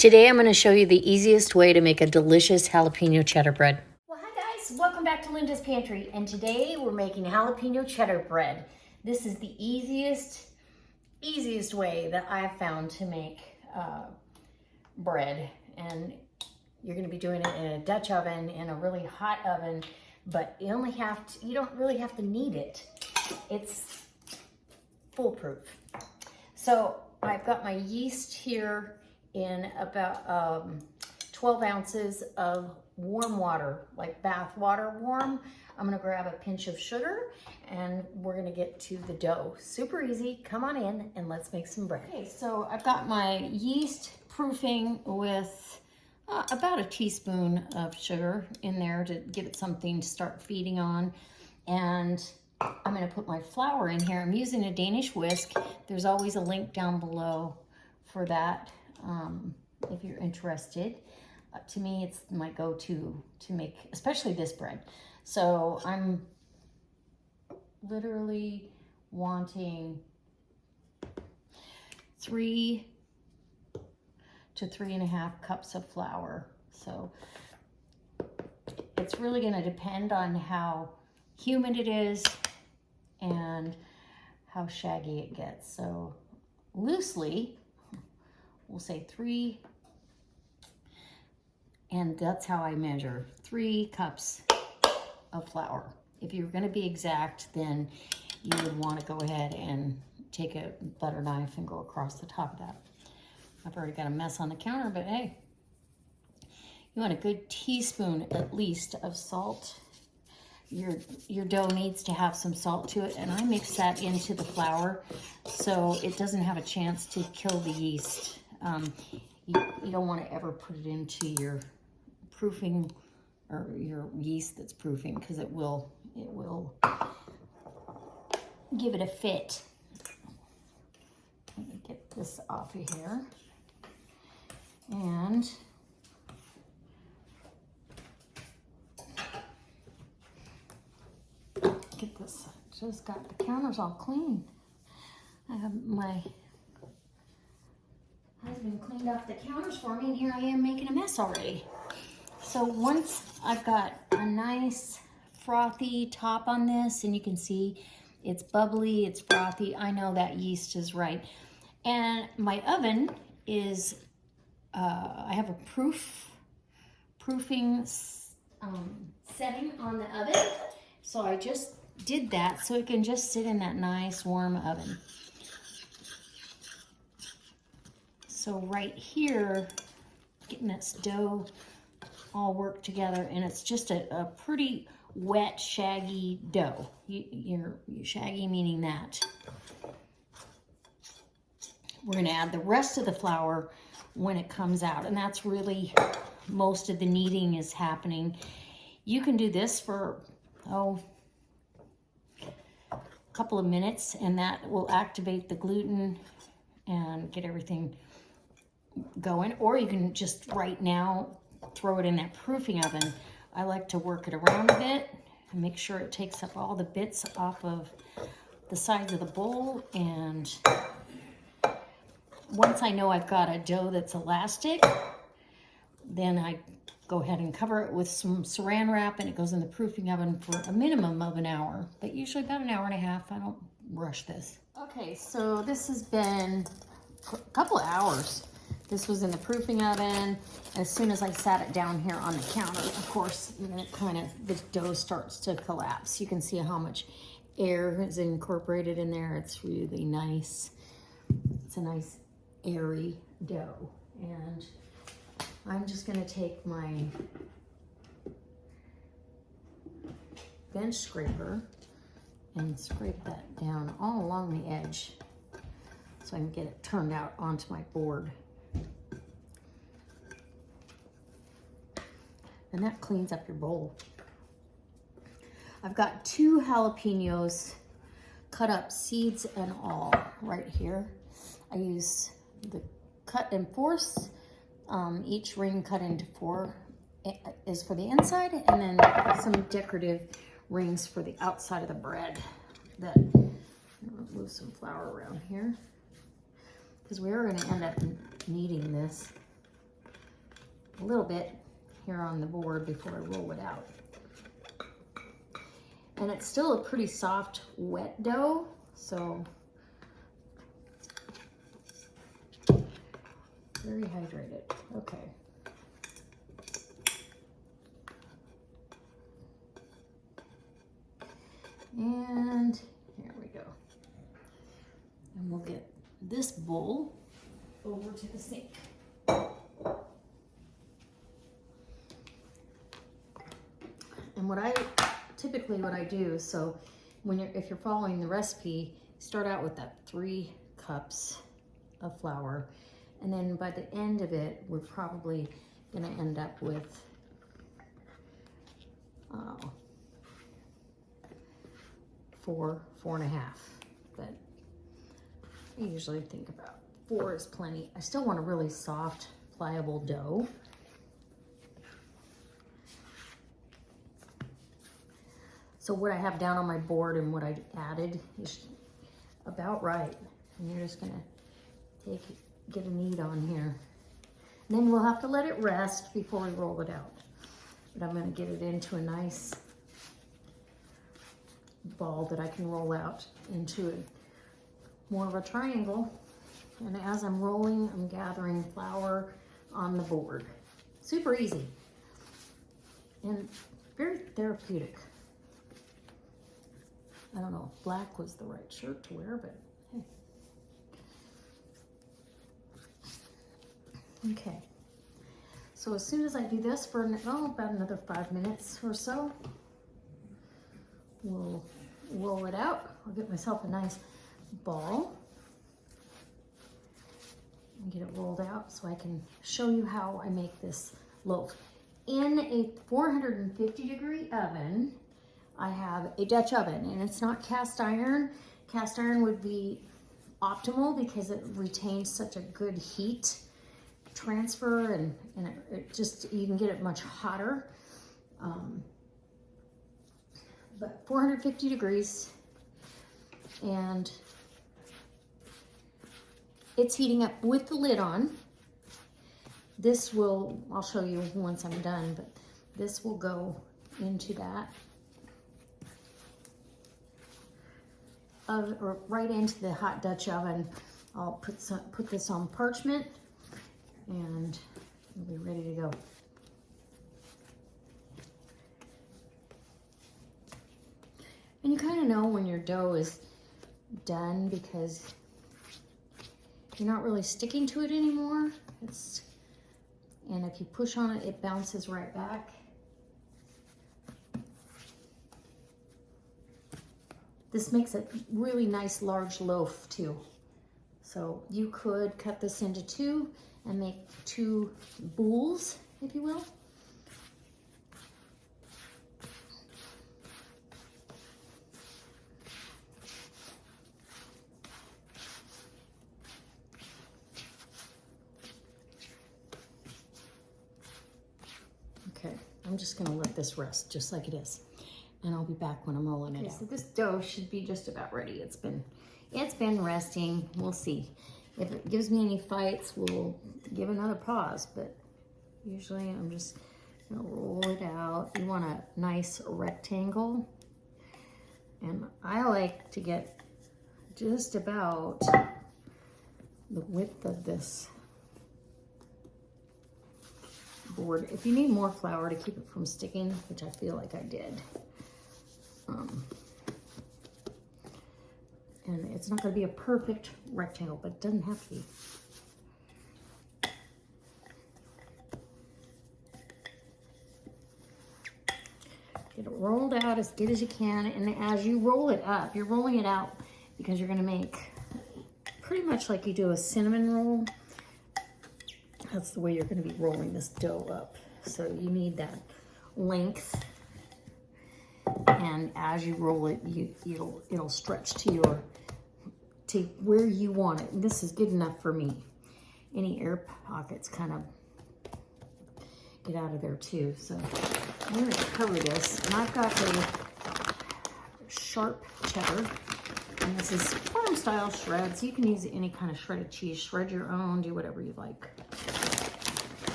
Today I'm going to show you the easiest way to make a delicious jalapeno cheddar bread. Well, hi guys, welcome back to Linda's Pantry, and today we're making jalapeno cheddar bread. This is the easiest way that I've found to make bread, and you're going to be doing it in a Dutch oven, in a really hot oven, but you don't really have to knead it. It's foolproof. So I've got my yeast here in about 12 ounces of warm water, like bath water warm. I'm gonna grab a pinch of sugar and we're gonna get to the dough. Super easy, come on in and let's make some bread. Okay, so I've got my yeast proofing with about a teaspoon of sugar in there to give it something to start feeding on. And I'm gonna put my flour in here. I'm using a Danish whisk. There's always a link down below for that. If you're interested. To me, it's my go-to to make, especially this bread. So I'm literally wanting 3 to 3.5 cups of flour. So it's really going to depend on how humid it is and how shaggy it gets. So loosely, we'll say 3, and that's how I measure, 3 cups of flour. If you're gonna be exact, then you would wanna go ahead and take a butter knife and go across the top of that. I've already got a mess on the counter, but hey, you want a good teaspoon at least of salt. Your dough needs to have some salt to it, and I mix that into the flour so it doesn't have a chance to kill the yeast. You don't want to ever put it into your proofing or your yeast that's proofing, because it will give it a fit. Let me get this off of here. And get this, just got the counters all clean. I have my husband cleaned off the counters for me, and here I am making a mess already. So once I've got a nice frothy top on this, and you can see it's bubbly, it's frothy, I know that yeast is right. And my oven is, I have a proofing setting on the oven. So I just did that so it can just sit in that nice warm oven. So right here, getting this dough all worked together, and it's just a pretty wet, shaggy dough. You're shaggy meaning that. We're gonna add the rest of the flour when it comes out, and that's really most of the kneading is happening. You can do this for, a couple of minutes, and that will activate the gluten and get everything going, or you can just right now throw it in that proofing oven. I like to work it around a bit and make sure it takes up all the bits off of the sides of the bowl. And once I know I've got a dough that's elastic, then I go ahead and cover it with some saran wrap, and it goes in the proofing oven for a minimum of an hour, but usually about an hour and a half. I don't rush this. Okay, so this has been a couple of hours. This was in the proofing oven. As soon as I sat it down here on the counter, of course, the dough starts to collapse. You can see how much air is incorporated in there. It's really nice. It's a nice airy dough. And I'm just gonna take my bench scraper and scrape that down all along the edge so I can get it turned out onto my board. And that cleans up your bowl. I've got 2 jalapenos cut up, seeds and all, right here. I use the cut in 4s. Each ring cut into 4 is for the inside, and then some decorative rings for the outside of the bread. Move some flour around here, because we're going to end up kneading this a little bit here on the board before I roll it out. And it's still a pretty soft, wet dough, so very hydrated. Okay. And here we go. And we'll get this bowl over to the sink. And what I do, so if you're following the recipe, start out with that 3 cups of flour, and then by the end of it, we're probably gonna end up with 4.5, but I usually think about 4 is plenty. I still want a really soft, pliable dough. So what I have down on my board and what I added is about right. And you're just gonna get a knead on here. And then we'll have to let it rest before we roll it out. But I'm gonna get it into a nice ball that I can roll out into more of a triangle. And as I'm rolling, I'm gathering flour on the board. Super easy and very therapeutic. I don't know if black was the right shirt to wear, but hey. Okay, so as soon as I do this for about another 5 minutes or so, we'll roll it out. I'll get myself a nice ball and get it rolled out so I can show you how I make this loaf. In a 450-degree oven, I have a Dutch oven, and it's not cast iron. Cast iron would be optimal because it retains such a good heat transfer, and it just, you can get it much hotter. But 450 degrees, and it's heating up with the lid on. This will, I'll show you once I'm done, but this will go into that. Or right into the hot Dutch oven. I'll put this on parchment, and we'll be ready to go. And you kind of know when your dough is done because you're not really sticking to it anymore. And if you push on it, it bounces right back. This makes a really nice large loaf too. So you could cut this into 2 and make 2 bowls, if you will. Okay, I'm just gonna let this rest just like it is. And I'll be back when I'm rolling it out. So this dough should be just about ready. It's been resting. We'll see. If it gives me any fights, we'll give another pause, but usually I'm just gonna roll it out. You want a nice rectangle. And I like to get just about the width of this board. If you need more flour to keep it from sticking, which I feel like I did, and it's not going to be a perfect rectangle, but it doesn't have to be. Get it rolled out as good as you can, and as you roll it up, you're rolling it out because you're going to make pretty much like you do a cinnamon roll. That's the way you're going to be rolling this dough up. So you need that length. And as you roll it, it'll stretch to where you want it. And this is good enough for me. Any air pockets kind of get out of there too. So I'm going to cover this, and I've got a sharp cheddar, and this is farm style shreds. You can use any kind of shredded cheese, shred your own, do whatever you like.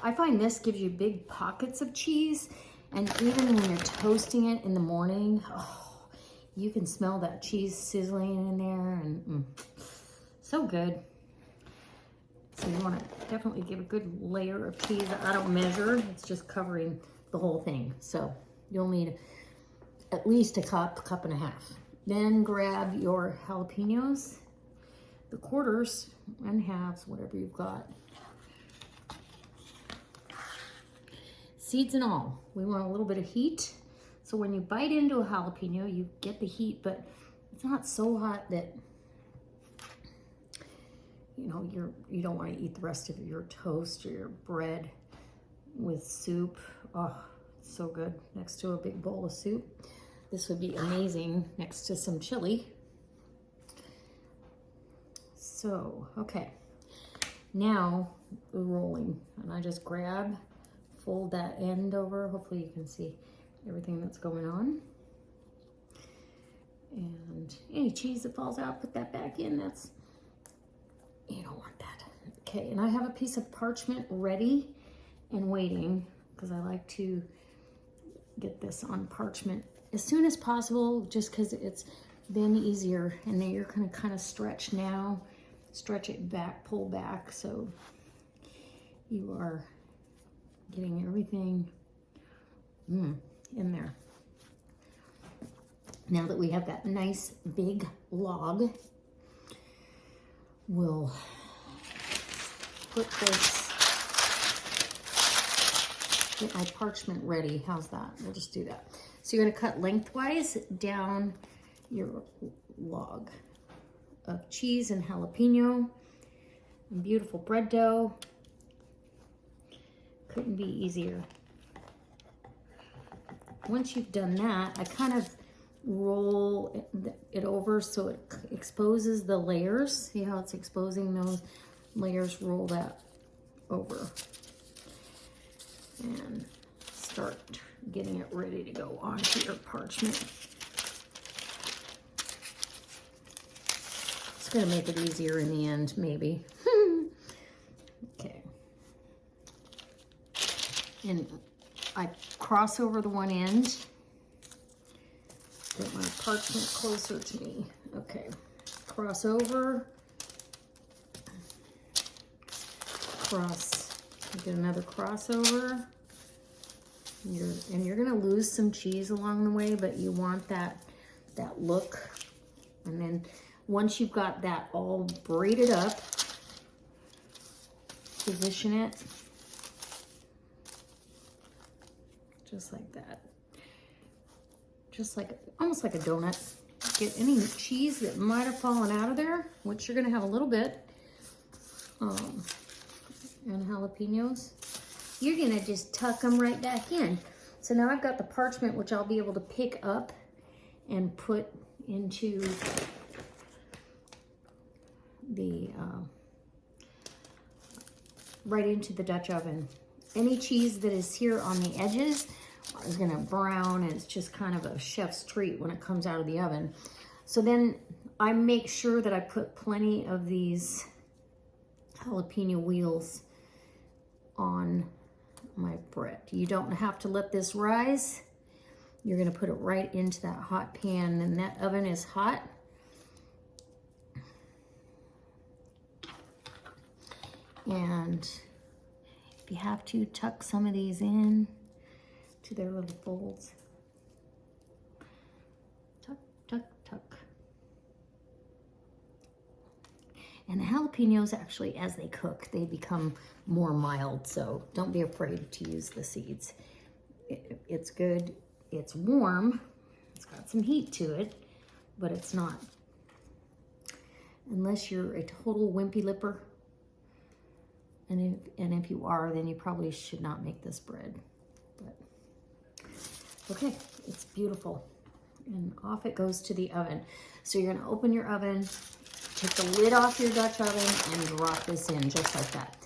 I find this gives you big pockets of cheese, and even when you're toasting it in the morning, oh, you can smell that cheese sizzling in there, and so good. So you want to definitely give a good layer of cheese. I don't measure, it's just covering the whole thing. So you'll need at least a cup and a half. Then grab your jalapenos, the quarters and halves, whatever you've got. Seeds and all, we want a little bit of heat. So when you bite into a jalapeno, you get the heat, but it's not so hot that you know you don't want to eat the rest of your toast or your bread with soup. Oh, it's so good next to a big bowl of soup. This would be amazing next to some chili. So, okay, now we're rolling, and I just grab, fold that end over. Hopefully you can see everything that's going on. And any cheese that falls out, put that back in. That's, you don't want that. Okay, and I have a piece of parchment ready and waiting because I like to get this on parchment as soon as possible, just because it's then easier. And then you're gonna kind of stretch now, stretch it back, pull back, so you are getting everything in there. Now that we have that nice big log, we'll put this, get my parchment ready. How's that? We'll just do that. So you're gonna cut lengthwise down your log of cheese and jalapeno and beautiful bread dough. Couldn't be easier. Once you've done that, I kind of roll it over so it exposes the layers. See how it's exposing those layers? Roll that over and start getting it ready to go onto your parchment. It's gonna make it easier in the end, maybe. Okay. And I cross over the one end. Get my parchment closer to me. Okay, cross over, cross, get another crossover. You're gonna lose some cheese along the way, but you want that look. And then once you've got that all braided up, position it just like that. Just like, almost like a donut. Get any cheese that might have fallen out of there, which you're gonna have a little bit, and jalapenos. You're gonna just tuck them right back in. So now I've got the parchment, which I'll be able to pick up and put into the, right into the Dutch oven. Any cheese that is here on the edges is gonna brown, and it's just kind of a chef's treat when it comes out of the oven. So then I make sure that I put plenty of these jalapeno wheels on my bread. You don't have to let this rise. You're gonna put it right into that hot pan, and that oven is hot. And if you have to, tuck some of these in to their little folds. Tuck, tuck, tuck. And the jalapenos actually, as they cook, they become more mild, so don't be afraid to use the seeds. It's good, it's warm, it's got some heat to it, but it's not, unless you're a total wimpy lipper, and if you are, then you probably should not make this bread. But okay, it's beautiful. And off it goes to the oven. So you're gonna open your oven, take the lid off your Dutch oven, and drop this in just like that.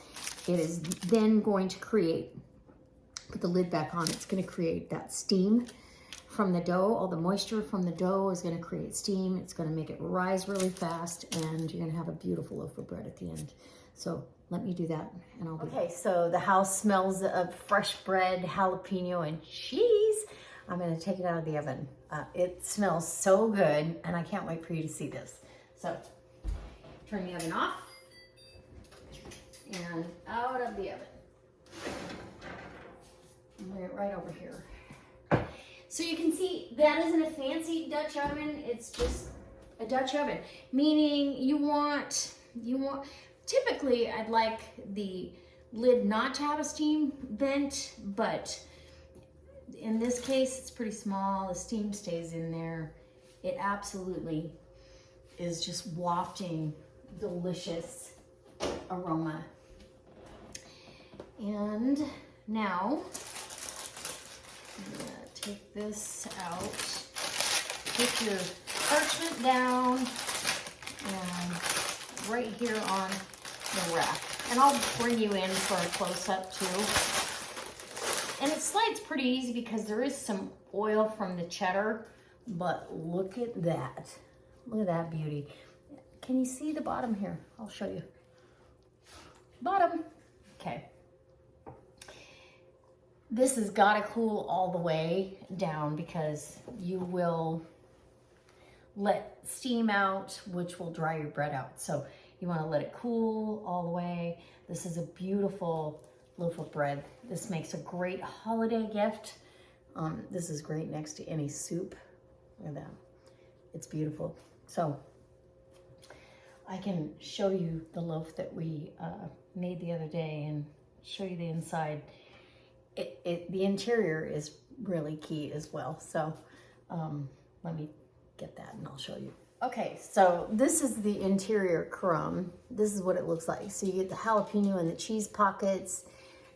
It is then going to create, put the lid back on, it's gonna create that steam from the dough. All the moisture from the dough is gonna create steam. It's gonna make it rise really fast, and you're gonna have a beautiful loaf of bread at the end. So let me do that and I'll be okay. So the house smells of fresh bread, jalapeno, and cheese. I'm gonna take it out of the oven. It smells so good and I can't wait for you to see this. So turn the oven off and out of the oven. Bring it right over here. So you can see that isn't a fancy Dutch oven, it's just a Dutch oven, meaning you want, typically I'd like the lid not to have a steam vent, but in this case, it's pretty small, the steam stays in there. It absolutely is just wafting delicious aroma. And now, I'm gonna take this out, put your parchment down, and right here on the rack. And I'll bring you in for a close-up too. And it slides pretty easy because there is some oil from the cheddar, but look at that. Look at that beauty. Can you see the bottom here? I'll show you. Bottom. Okay. This has got to cool all the way down because you will let steam out, which will dry your bread out. So you want to let it cool all the way. This is a beautiful loaf of bread. This makes a great holiday gift. This is great next to any soup. Look at that. It's beautiful. So I can show you the loaf that we made the other day and show you the inside. The interior is really key as well. So let me get that and I'll show you. Okay, so this is the interior crumb. This is what it looks like. So you get the jalapeno and the cheese pockets,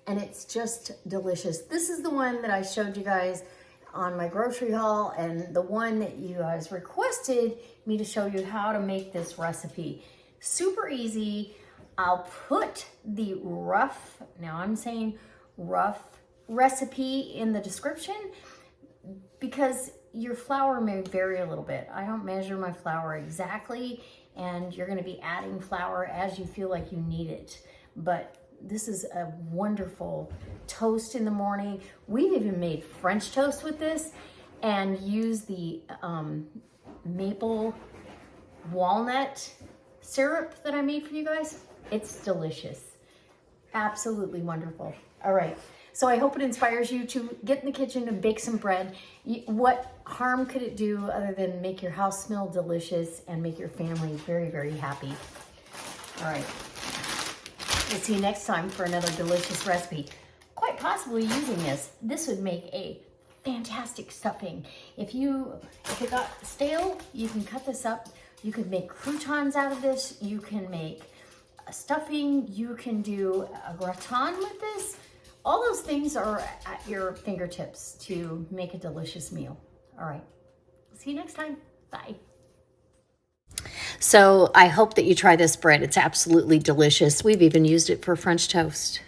and it's just delicious. This is the one that I showed you guys on my grocery haul, and the one that you guys requested me to show you how to make this recipe. Super easy. I'll put the rough, now I'm saying rough recipe in the description because your flour may vary a little bit. I don't measure my flour exactly, and you're gonna be adding flour as you feel like you need it. But this is a wonderful toast in the morning. We've even made French toast with this and used the maple walnut syrup that I made for you guys. It's delicious. Absolutely wonderful. All right. So I hope it inspires you to get in the kitchen and bake some bread. What harm could it do other than make your house smell delicious and make your family very, very happy? All right. We'll see you next time for another delicious recipe. Quite possibly using this. This would make a fantastic stuffing. If it got stale, you can cut this up. You could make croutons out of this. You can make a stuffing. You can do a gratin with this. All those things are at your fingertips to make a delicious meal. All right. See you next time. Bye. So I hope that you try this bread. It's absolutely delicious. We've even used it for French toast.